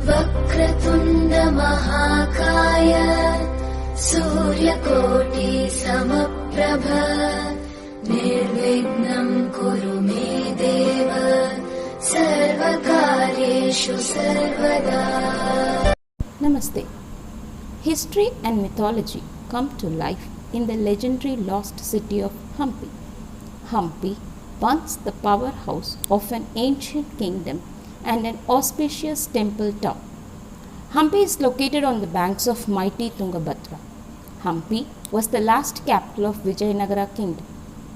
वक्रतुण्ड महाकाय सूर्यकोटि समप्रभ निर्विघ्नं कुरु मे देव सर्वकार्येषु सर्वदा. Namaste. History and mythology come to life in the legendary lost city of Hampi. Hampi, once the powerhouse of an ancient kingdom and an auspicious temple town. Hampi is located on the banks of mighty Tungabhadra. Hampi was the last capital of Vijayanagara kingdom.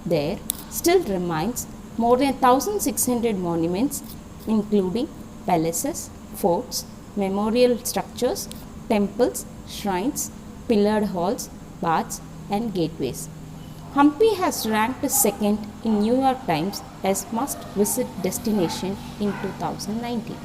There still remains more than 1600 monuments including palaces, forts, memorial structures, temples, shrines, pillared halls, baths and gateways. Hampi has ranked second in New York Times as must-visit destination in 2019.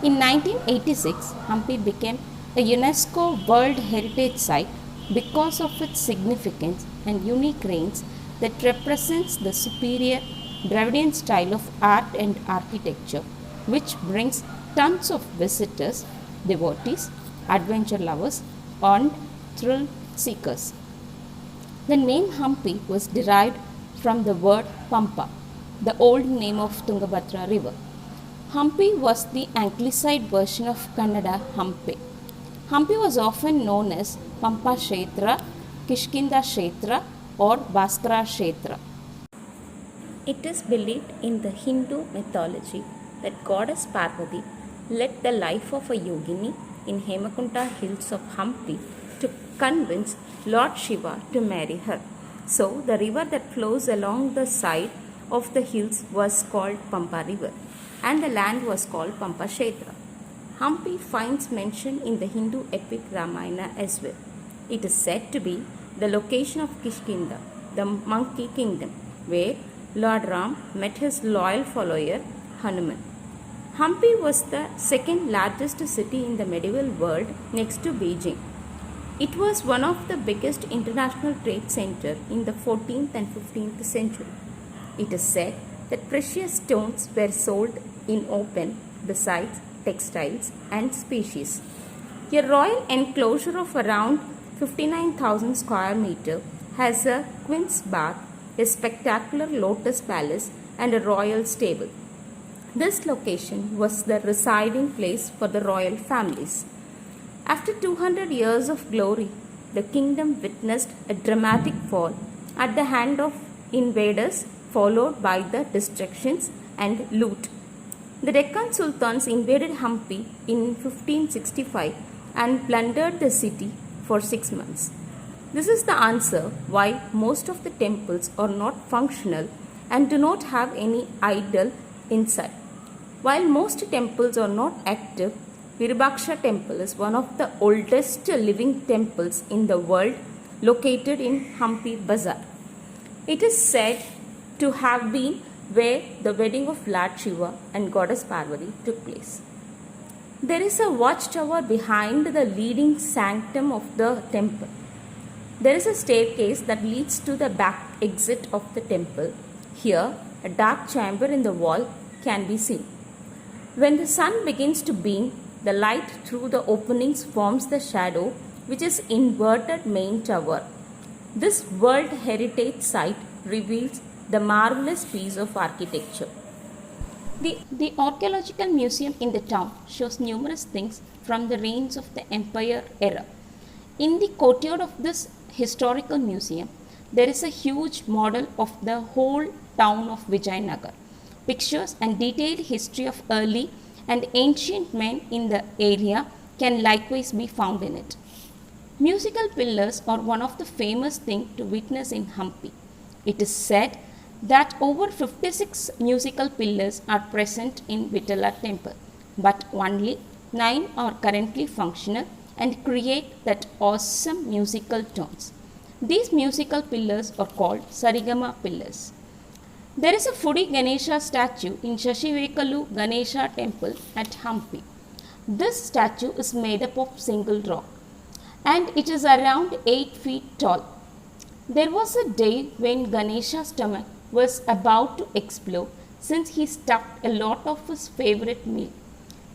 In 1986, Hampi became a UNESCO World Heritage Site because of its significance and unique ruins that represents the superior Dravidian style of art and architecture, which brings tons of visitors, devotees, adventure lovers and thrill seekers. The name Hampi was derived from the word Pampa, the old name of Tungabhadra river. Hampi was the anglicized version of Kannada Hampe. Hampi was often known as Pampa Kshetra, Kishkinda Kshetra or Bhaskara Kshetra. It is believed in the Hindu mythology that goddess Parvati led the life of a yogini in Hemakunta hills of Hampi to convince Lord Shiva to marry her. So, the river that flows along the side of the hills was called Pampa river and the land was called Pampa Kshetra. Hampi finds mention in the Hindu epic Ramayana as well. It is said to be the location of Kishkinda, the monkey kingdom, where Lord Ram met his loyal follower Hanuman. Hampi was the second largest city in the medieval world next to Beijing. It was one of the biggest international trade centers in the 14th and 15th century. It is said that precious stones were sold in open besides textiles and species. A royal enclosure of around 59,000 square meter has a queen's bath, a spectacular lotus palace and a royal stable. This location was the residing place for the royal families. After 200 years of glory, the kingdom witnessed a dramatic fall at the hand of invaders, followed by the destructions and loot. The Deccan Sultans invaded Hampi in 1565 and plundered the city for 6 months. This is the answer why most of the temples are not functional and do not have any idol inside. While most temples are not active, Virupaksha temple is one of the oldest living temples in the world, located in Hampi Bazaar. It is said to have been where the wedding of Lord Shiva and goddess Parvati took place. There is a watchtower behind the leading sanctum of the temple. There is a staircase that leads to the back exit of the temple. Here, a dark chamber in the wall can be seen. When the sun begins to beam, the light through the openings forms the shadow, which is inverted main tower. This World Heritage Site reveals the marvelous piece of architecture. The archaeological museum in the town shows numerous things from the reigns of the empire era. In the courtyard of this historical museum, there is a huge model of the whole town of Vijayanagara. Pictures and detailed history of early and ancient men in the area can likewise be found in it. Musical pillars are one of the famous things to witness in Hampi. It is said that over 56 musical pillars are present in Vitala temple, but only 9 are currently functional and create that awesome musical tones. These musical pillars are called Sarigama pillars. There is a Fudi Ganesha statue in Shashivekalu Ganesha temple at Hampi. This statue is made up of single rock and it is around 8 feet tall. There was a day when Ganesha's stomach was about to explode since he stuffed a lot of his favorite meal.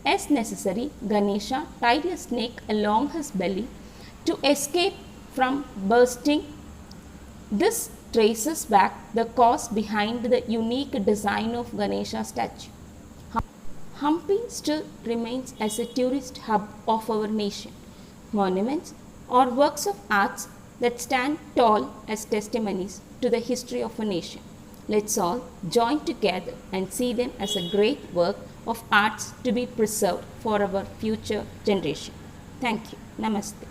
As necessary, Ganesha tied a snake along his belly to escape from bursting. This traces back the cause behind the unique design of Ganesha statue. Hampi still remains as a tourist hub of our nation. Monuments or works of arts that stand tall as testimonies to the history of a nation. Let's all join together and see them as a great work of arts to be preserved for our future generation. Thank you. Namaste.